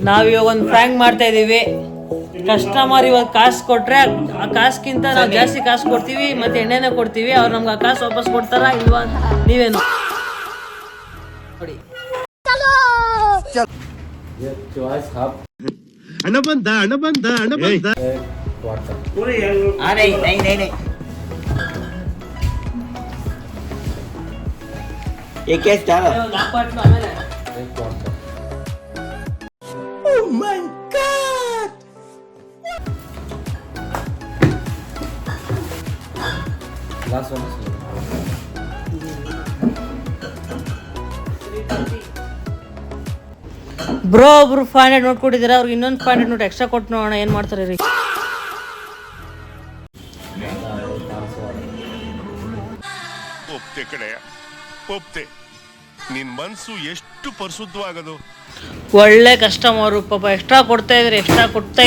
ನಾವಿವಾಗ ಒಂದು ಫ್ರ್ಯಾಂಕ್ ಮಾಡ್ತಾ ಇದೀವಿ. ಕಸ್ಟಮರ್ ಇವಾಗ ಕಾಸು ಕೊಟ್ರೆ ಆ ಕಾಸ್ಗಿಂತ ನಾವು ಜಾಸ್ತಿ ಕಾಸು ಕೊಡ್ತೀವಿ ಮತ್ತೆ ಎಣ್ಣೆನ ಕೊಡ್ತೀವಿ. ಅವ್ರು ನಮ್ಗೆ ಆ ಕಾಸು ವಾಪಸ್ ಕೊಡ್ತಾರ ಇಲ್ವಾ ನೀವೇನು ನೋಡಿ. ಹಣ ಬಂದ ಹಣ ಬಂದ ಹಣ ಬಂದ. ಬ್ರೋ ಒಬ್ರು 500 ನೋಟ್ ಕೊಟ್ಟಿದ್ದೀರಾ, ಅವ್ರಿಗೆ ಇನ್ನೊಂದು 500 ನೋಟ್ ಎಕ್ಸ್ಟ್ರಾ ಕೊಟ್ಟು ನೋಡೋಣ ಏನು ಮಾಡ್ತಾರೆ ರೀ. ಒಪ್ತೆ ಕಡೆ ಒಪ್ತೆ. ನಿನ್ ಮನ್ಸು ಎಷ್ಟು ಪರಿಶುದ್ಧವಾಗದು. ಒಳ್ಳೆ ಕಸ್ಟಮರು ಪಾಪ ಎಕ್ಸ್ಟ್ರಾ ಕೊಡ್ತಾ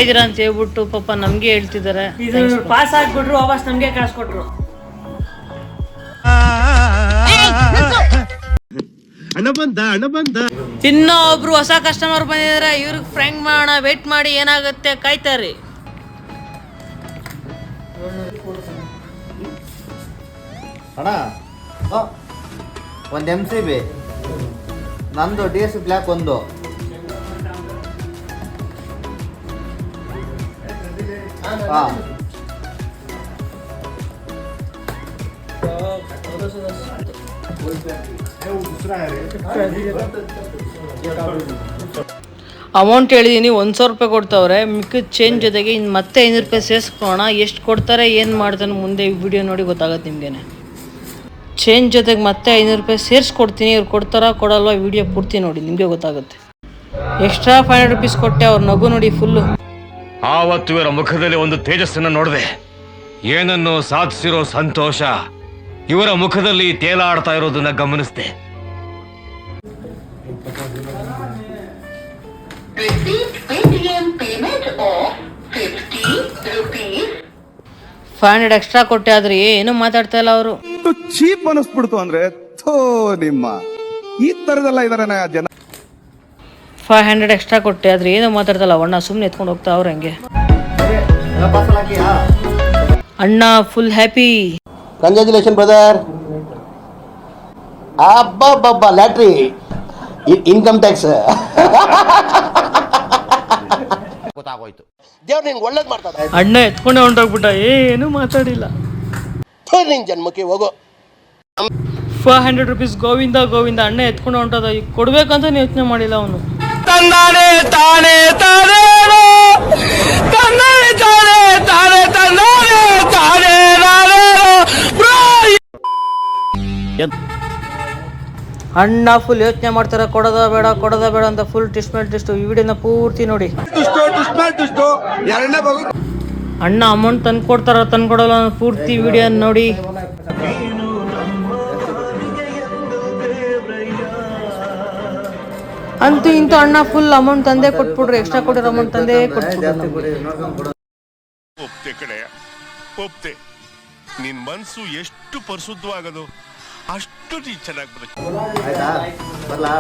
ಇದೀರಾ ಅಂತ ಹೇಳ್ಬಿಟ್ಟು ಪಾಪ ನಮ್ಗೆ ಹೇಳ್ತಿದ್ದಾರೆ. ಪಾಸ್ ಆಗ್ಬಿಟ್ರು ವಾಪಸ್ ನಮ್ಗೆ ಕಾಸು ಕೊಟ್ರು. ಹಣ ಬಂದ ಹಣ ಬಂದ. ಇನ್ನೂ ಒಬ್ರು ಹೊಸ ಕಸ್ಟಮರ್ ಬಂದಿದ್ದಾರೆ, ಇವ್ರಿಗೆ ಫ್ರ್ಯಾಂಕ್ ಮಾಡೋಣ, ವೇಟ್ ಮಾಡಿ ಏನಾಗುತ್ತೆ ಕಾಯ್ತಾರಿ. ಅಣ್ಣ ಒಂದು MCB ನಂದು DS ಬ್ಲ್ಯಾಕ್ ಒಂದು. ಹಾಂ ಅಮೌಂಟ್ ಹೇಳಿದೀನಿ, 100 ರೂಪಾಯಿ ಕೊಡ್ತಾವ್ರೆ. ಮಿಕ್ಕಿದ ಚೇಂಜ್ ಜೊತೆಗೆ ಇನ್ನು ಮತ್ತೆ 500 ರೂಪಾಯಿ ಸೇರಿಸ್ಕೋಣ. ಎಷ್ಟು ಕೊಡ್ತಾರೆ ಏನು ಮಾಡ್ತಾನೆ ಮುಂದೆ ವಿಡಿಯೋ ನೋಡಿ ಗೊತ್ತಾಗುತ್ತೆ ನಿಮ್ಗೇನೆ. ಚೇಂಜ್ ಜೊತೆಗೆ ಮತ್ತೆ 500 ರೂಪಾಯಿ ಸೇರಿಸ್ಕೊಡ್ತೀನಿ. ಇವ್ರು ಕೊಡ್ತಾರಾ ಕೊಡಲ್ವಾ ವಿಡಿಯೋ ಪೂರ್ತಿ ನೋಡಿ ನಿಮಗೆ ಗೊತ್ತಾಗುತ್ತೆ. ಎಕ್ಸ್ಟ್ರಾ 500 ರೂಪೀಸ್ ಕೊಟ್ಟೆ. ಅವ್ರ ನಗು ನೋಡಿ ಫುಲ್ಲು. ಆವತ್ತು ಇವರ ಮುಖದಲ್ಲಿ ಒಂದು ತೇಜಸ್ಸನ್ನು ನೋಡಿದೆ. ಏನನ್ನು ಸಾಧಿಸಿರೋ ಸಂತೋಷ ಇವರ ಮುಖದಲ್ಲಿ ತೇಲಾಡ್ತಾ ಇರೋದನ್ನ ಗಮನಿಸಿದೆ. $500 ಎಕ್ಸ್ಟ್ರಾ ಕೊಟ್ಟೆ ಆದ್ರೆ ಏನು ಮಾತಾಡ್ತಾ ಇಲ್ಲ ಅವರು. ಚೀಪ್ ಅನಿಸ್ಬಿಡ್ತು ಅಂದ್ರೆ ನಿಮ್ಮ ಈ ತರದೆಲ್ಲ ಇದಾರೆ ಜನ. 500 ಎಕ್ಸ್ಟ್ರಾ ಕೊಟ್ಟೆ ಆದ್ರೆ ಏನು ಮಾತಾಡ್ತಲ್ಲ ಅಣ್ಣ, ಸುಮ್ಮನೆ ಎತ್ಕೊಂಡು ಹೋಗ್ತಾ ಅವ್ರು ಹಂಗೆ. ಅಣ್ಣ ಫುಲ್ ಹ್ಯಾಪಿ. Congratulation brother. ಅಬ್ಬಬ್ಬಬ್ಬ ಲ್ಯಾಟ್ರಿ ಇನ್ಕಮ್ ಟ್ಯಾಕ್ಸ್ ಗೊತ್ತಾಗೋಯ್ತು. ದೇವ್ರು ನಿನ್ಗೆ ಒಳ್ಳೇದು ಮಾಡ್ತಾರೆ. ಅಣ್ಣ ಎತ್ಕೊಂಡೆ ಹೊಂಟೋಗ್ಬಿಟ್ಟ, ಏನು ಮಾತಾಡಿಲ್ಲ. ನಿನ್ ಜನ್ಮಕ್ಕೆ ಹೋಗೋ. 500 ರೂಪೀಸ್ ಗೋವಿಂದ ಗೋವಿಂದ. ಅಣ್ಣ ಎತ್ಕೊಂಡು ಹೊಂಟೋದ, ಈಗ ಕೊಡ್ಬೇಕಂತ ಯೋಚನೆ ಮಾಡಿಲ್ಲ ಅವನು. ಅಣ್ಣ ಫುಲ್ ಯೋಚನೆ ಮಾಡ್ತಾರೆ, ಕೊಡೋದ ಬೇಡ ಅಂತ ಫುಲ್ ಟಿಸ್ಟ್. ಈ ವಿಡಿಯೋನ ಪೂರ್ತಿ ನೋಡಿ. ಅಣ್ಣ ಅಮೌಂಟ್ ತಂದು ಕೊಡ್ತಾರ ತಂದ್ಕೊಡಲ್ಲ ಪೂರ್ತಿ ವಿಡಿಯೋ ನೋಡಿ. ಅಂತೂ ಇಂತೂ ಅಣ್ಣ ಫುಲ್ ಅಮೌಂಟ್ ತಂದೆ ಕೊಟ್ಬಿಡ್ರಿ. ಎಕ್ಸ್ಟ್ರಾ ಕೊಟ್ಟಿರೋ ಅಮೌಂಟ್ ತಂದೆ ಕೊಟ್ಬಿಡ್ರಿ. ಒಪ್ತೆ ಕಡೆ ಒಪ್ತೆ. ನಿನ್ ಮನ್ಸು ಎಷ್ಟು ಪರಿಶುದ್ಧವಾಗದು ಅಷ್ಟು ನೀ ಚೆನ್ನಾಗಿ ಬರುತ್ತೆ. ಆಯ್ತಾ ಬರ್ಲಾ?